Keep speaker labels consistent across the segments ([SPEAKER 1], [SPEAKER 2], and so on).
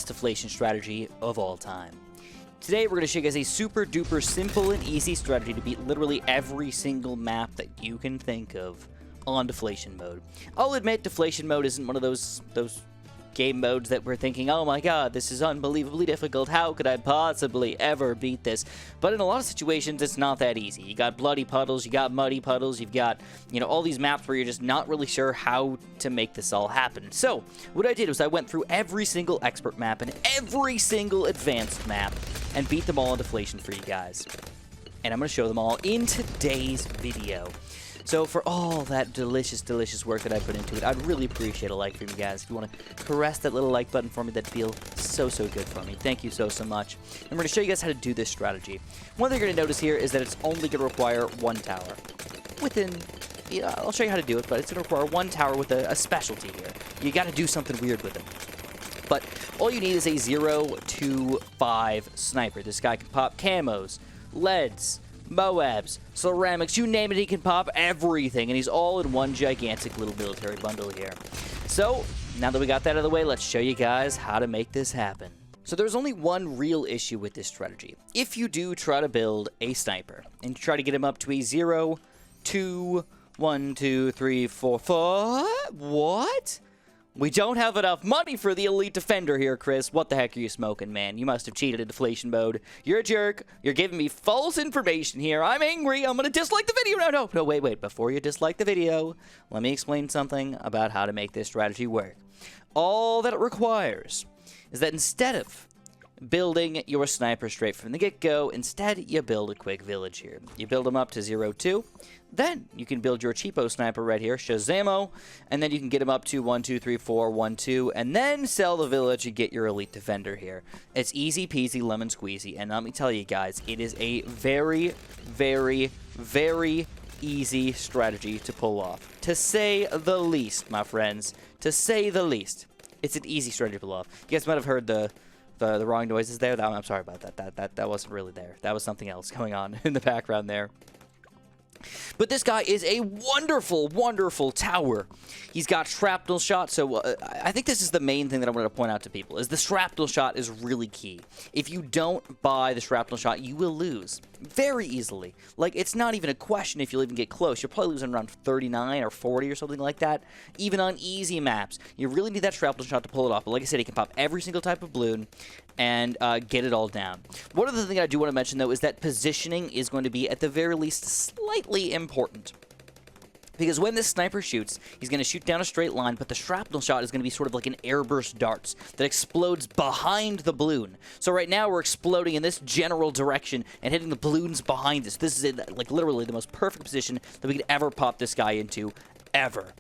[SPEAKER 1] best deflation strategy of all time. Today, we're going to show you guys a super duper simple and easy strategy to beat literally every single map that you can think of on deflation mode. I'll admit, deflation mode isn't one of those game modes that we're thinking, oh my god, this is unbelievably difficult, how could I possibly ever beat this? But in a lot of situations, it's not that easy. You got bloody puddles, you got muddy puddles, you've got, all these maps where you're just not really sure how to make this all happen. So, what I did was I went through every single expert map and every single advanced map and beat them all in deflation for you guys. And I'm going to show them all in today's video. So for all that delicious, delicious work that I put into it, I'd really appreciate a like from you guys. If you want to press that little like button for me, that'd feel so, so good for me. Thank you so, so much. And we're going to show you guys how to do this strategy. One thing you're going to notice here is that it's only going to require one tower. I'll show you how to do it, but it's going to require one tower with a specialty here. You got to do something weird with it. But all you need is a 0-2-5 sniper. This guy can pop camos, leads, Moabs, ceramics, you name it, he can pop everything, and he's all in one gigantic little military bundle here. So, now that we got that out of the way, let's show you guys how to make this happen. So there's only one real issue with this strategy. If you do try to build a sniper, and you try to get him up to a 0, 2, 1, 2, 3, 4, 4... What? We don't have enough money for the elite defender here, Chris. What the heck are you smoking, man? You must have cheated in deflation mode. You're a jerk. You're giving me false information here. I'm angry. I'm going to dislike the video. No, wait. Before you dislike the video, let me explain something about how to make this strategy work. All that it requires is that instead of building your sniper straight from the get-go, instead you build a quick village here. You build them up to 0-2. Then you can build your cheapo sniper right here, Shazamo, and then you can get him up to 1, 2, 3, 4, 1, 2, and then sell the village and get your elite defender here. It's easy peasy lemon squeezy, and let me tell you guys, it is a very, very, very easy strategy to pull off. To say the least, my friends. To say the least. It's an easy strategy to pull off. You guys might have heard the wrong noises there. I'm sorry about that. That wasn't really there. That was something else going on in the background there. But this guy is a wonderful, wonderful tower. He's got shrapnel shot, so I think this is the main thing that I want to point out to people, is the shrapnel shot is really key. If you don't buy the shrapnel shot, you will lose very easily. Like, it's not even a question if you'll even get close. You're probably losing around 39 or 40 or something like that, even on easy maps. You really need that shrapnel shot to pull it off, but like I said, he can pop every single type of balloon and get it all down. One other thing I do want to mention, though, is that positioning is going to be, at the very least, slightly important. Because when this sniper shoots, he's going to shoot down a straight line, but the shrapnel shot is going to be sort of like an airburst darts that explodes behind the balloon. So right now, we're exploding in this general direction and hitting the balloons behind us. This is, like, literally the most perfect position that we could ever pop this guy into, ever.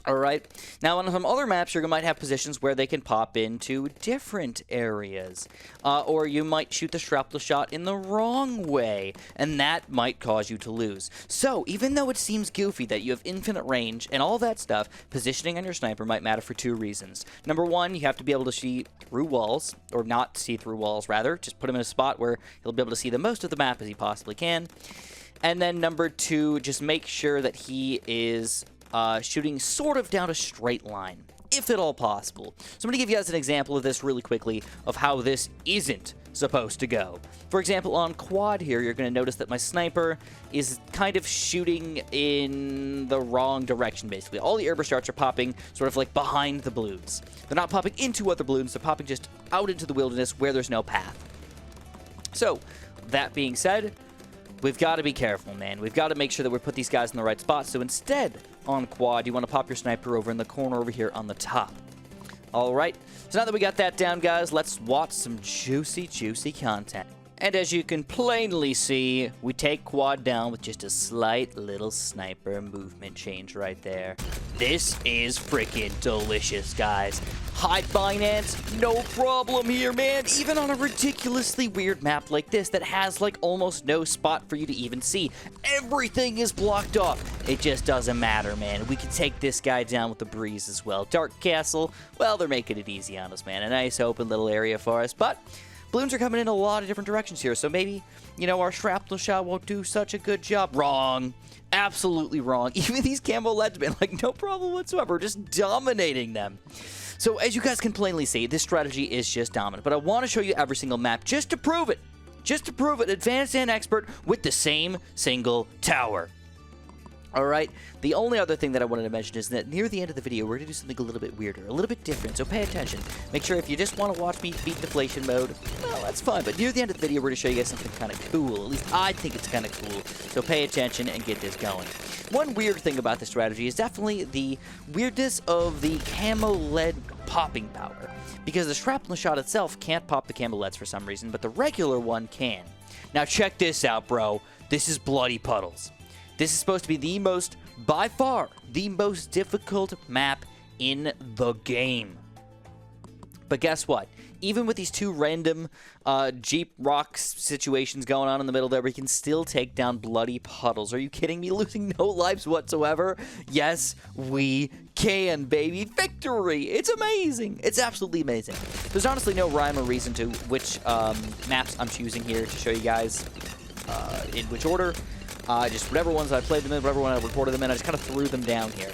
[SPEAKER 1] Alright, now on some other maps, you might have positions where they can pop into different areas. Or you might shoot the shrapnel shot in the wrong way, and that might cause you to lose. So, even though it seems goofy that you have infinite range and all that stuff, positioning on your sniper might matter for two reasons. Number one, you have to be able to see through walls, or not see through walls, rather. Just put him in a spot where he'll be able to see the most of the map as he possibly can. And then number two, just make sure that he is shooting sort of down a straight line, if at all possible. So I'm going to give you guys an example of this really quickly, of how this isn't supposed to go. For example, on quad here, you're going to notice that my sniper is kind of shooting in the wrong direction, basically. All the airburst darts are popping sort of like behind the balloons. They're not popping into other balloons, they're popping just out into the wilderness where there's no path. So, that being said, we've got to be careful, man. We've got to make sure that we put these guys in the right spot. So instead, on quad, you want to pop your sniper over in the corner over here on the top. All right. So now that we got that down, guys, let's watch some juicy, juicy content. And as you can plainly see, we take quad down with just a slight little sniper movement change right there. This is freaking delicious, guys. High finance, no problem here, man. Even on a ridiculously weird map like this that has, like, almost no spot for you to even see. Everything is blocked off. It just doesn't matter, man. We can take this guy down with a breeze as well. Dark Castle, well, they're making it easy on us, man. A nice open little area for us, but balloons are coming in a lot of different directions here, so maybe, our shrapnel shot won't do such a good job. Wrong. Absolutely wrong. Even these camo leads, man, like, no problem whatsoever. Just dominating them. So as you guys can plainly see, this strategy is just dominant, but I want to show you every single map just to prove it. Just to prove it, advanced and expert with the same single tower. Alright, the only other thing that I wanted to mention is that near the end of the video, we're going to do something a little bit weirder, a little bit different, so pay attention. Make sure if you just want to watch me beat Deflation mode, well, that's fine, but near the end of the video, we're going to show you guys something kind of cool. At least I think it's kind of cool, so pay attention and get this going. One weird thing about this strategy is definitely the weirdness of the camo lead popping power, because the shrapnel shot itself can't pop the camo leads for some reason, but the regular one can. Now check this out, bro. This is Bloody Puddles. This is supposed to be the most, by far, the most difficult map in the game. But guess what? Even with these two random Jeep rocks situations going on in the middle there, we can still take down Bloody Puddles. Are you kidding me? Losing no lives whatsoever? Yes, we can, baby. Victory! It's amazing. It's absolutely amazing. There's honestly no rhyme or reason to which maps I'm choosing here to show you guys in which order. Just whatever ones I played them in, whatever one I recorded them in, I just kind of threw them down here.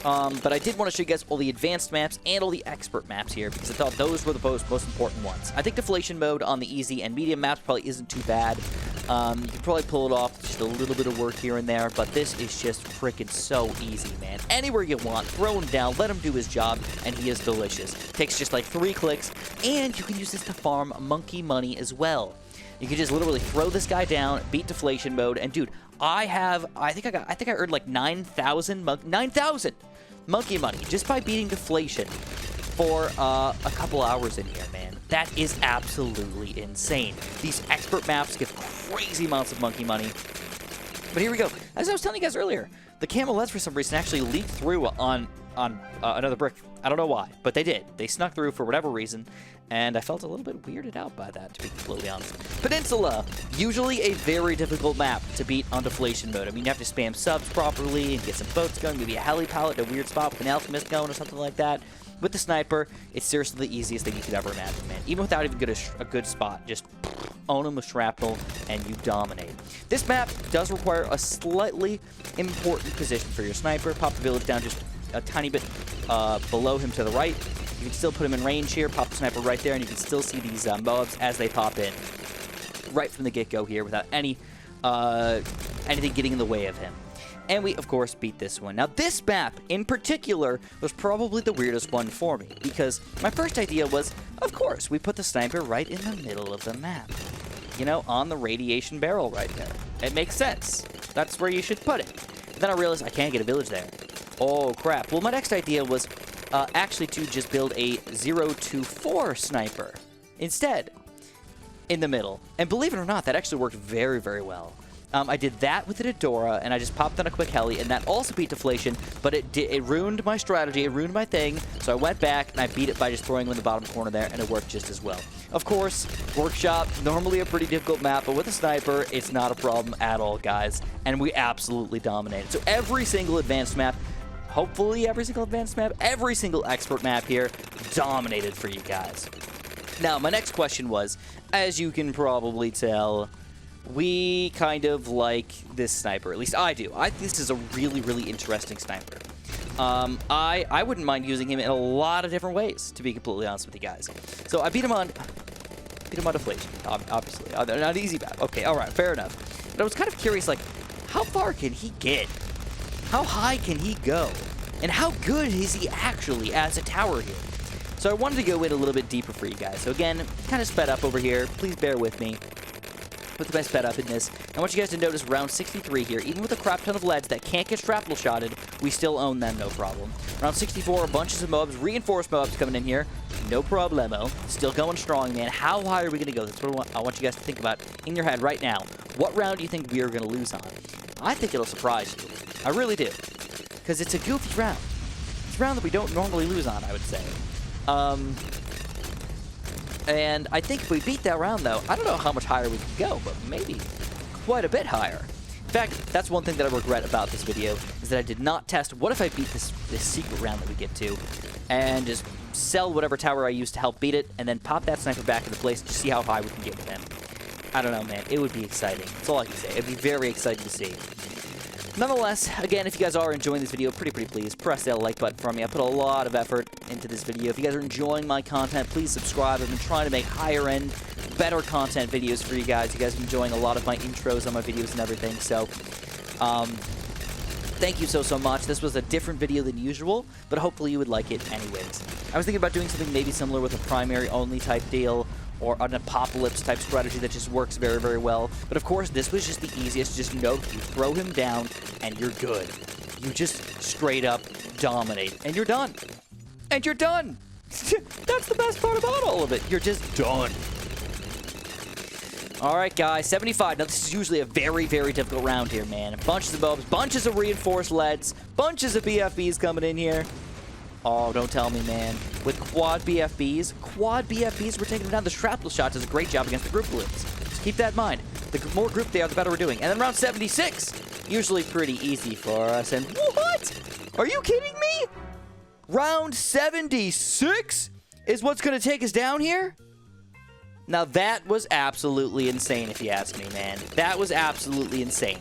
[SPEAKER 1] But I did want to show you guys all the advanced maps and all the expert maps here, because I thought those were the most important ones. I think Deflation mode on the easy and medium maps probably isn't too bad. You can probably pull it off, just a little bit of work here and there, but this is just freaking so easy, man. Anywhere you want, throw him down, let him do his job, and he is delicious. Takes just like 3 clicks, and you can use this to farm monkey money as well. You can just literally throw this guy down, beat Deflation mode, and dude, I think I earned like 9,000 monkey money just by beating Deflation for a couple hours in here, man. That is absolutely insane. These expert maps give crazy amounts of monkey money. But here we go. As I was telling you guys earlier, the camo LEDs for some reason actually leaked through on another brick. I don't know why, but they did. They snuck through for whatever reason, and I felt a little bit weirded out by that, to be completely honest. Peninsula, usually a very difficult map to beat on Deflation mode. I mean, you have to spam subs properly and get some boats going, maybe a heli pallet in a weird spot with an alchemist going or something like that. With the sniper, it's seriously the easiest thing you could ever imagine, man. Even without even a good spot, just own them with shrapnel, and you dominate. This map does require a slightly important position for your sniper. Pop the village down just a tiny bit below him to the right. You can still put him in range here, pop the sniper right there, and you can still see these Moabs as they pop in right from the get-go here without anything getting in the way of him. And we, of course, beat this one. Now, this map, in particular, was probably the weirdest one for me, because my first idea was, of course, we put the sniper right in the middle of the map. You know, on the radiation barrel right there. It makes sense. That's where you should put it. And then I realized I can't get a village there. Oh, crap. Well, my next idea was actually to just build a 0-4 sniper instead in the middle. And believe it or not, that actually worked very, very well. I did that with an Adora, and I just popped on a quick heli, and that also beat Deflation, but it ruined my strategy, it ruined my thing, so I went back, and I beat it by just throwing him in the bottom corner there, and it worked just as well. Of course, Workshop, normally a pretty difficult map, but with a sniper, it's not a problem at all, guys, and we absolutely dominated. So every single advanced map, hopefully every single advanced map, every single expert map here, dominated for you guys. Now, my next question was, as you can probably tell, we kind of like this sniper. At least I do. I think this is a really, really interesting sniper. I wouldn't mind using him in a lot of different ways, to be completely honest with you guys. So I beat him on Deflation, obviously. Not easy map. Okay, all right, fair enough. But I was kind of curious, like, how far can he get? How high can he go? And how good is he actually as a tower here? So I wanted to go in a little bit deeper for you guys. So again, kind of sped up over here. Please bear with me. With the best sped up in this. I want you guys to notice round 63 here. Even with a crap ton of leads that can't get shrapnel shotted, we still own them, no problem. Round 64, bunches of mobs, reinforced mobs coming in here. No problemo. Still going strong, man. How high are we going to go? That's what I want you guys to think about in your head right now. What round do you think we are going to lose on? I think it'll surprise you. I really do. Because it's a goofy round. It's a round that we don't normally lose on, I would say. And I think if we beat that round, though, I don't know how much higher we could go, but maybe quite a bit higher. In fact, that's one thing that I regret about this video, is that I did not test what if I beat this secret round that we get to, and just sell whatever tower I used to help beat it, and then pop that sniper back into place to see how high we can get with him. I don't know, man. It would be exciting. That's all I can say. It'd be very exciting to see. Nonetheless, again, if you guys are enjoying this video, pretty please, press that like button for me. I put a lot of effort into this video. If you guys are enjoying my content, please subscribe. I've been trying to make higher-end, better content videos for you guys. You guys are enjoying a lot of my intros on my videos and everything, so thank you so much. This was a different video than usual, but hopefully you would like it anyways. I was thinking about doing something maybe similar with a primary-only type deal, or an apocalypse type strategy that just works very well. But of course, this was just the easiest. Just know you throw him down and you're good. You just straight up dominate and you're done. And you're done. That's the best part about all of it. You're just done. All right, guys, 75. Now, this is usually a very difficult round here, man. Bunches of bulbs, bunches of reinforced leads, bunches of BFBs coming in here. Oh, don't tell me, man. With quad BFBs, we're taking them down. The shrapnel shot does a great job against the group balloons. Just keep that in mind. The more group they are, the better we're doing. And then round 76, usually pretty easy for us. And what? Are you kidding me? Round 76 is what's going to take us down here? Now, that was absolutely insane, if you ask me, man. That was absolutely insane.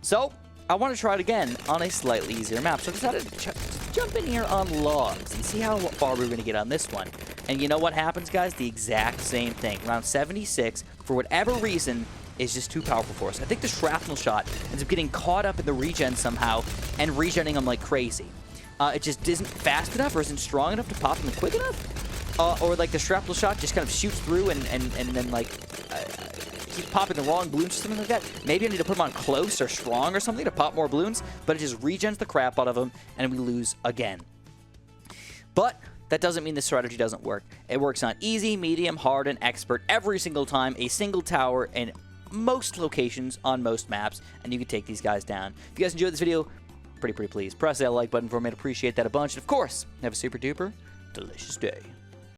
[SPEAKER 1] So, I want to try it again on a slightly easier map. So I decided to jump in here on logs and see how far we're going to get on this one. And you know what happens, guys? The exact same thing. Round 76, for whatever reason, is just too powerful for us. I think the shrapnel shot ends up getting caught up in the regen somehow and regenning them like crazy. It just isn't fast enough or isn't strong enough to pop them quick enough. Or like the shrapnel shot just kind of shoots through and then like keeps popping the wrong balloons or something like that. Maybe I need to put them on close or strong or something to pop more balloons, but it just regens the crap out of them and we lose again. But that doesn't mean the strategy doesn't work. It works on easy, medium, hard, and expert every single time. A single tower in most locations on most maps, and you can take these guys down. If you guys enjoyed this video, pretty please press that like button for me. I'd appreciate that a bunch. And of course, have a super duper delicious day.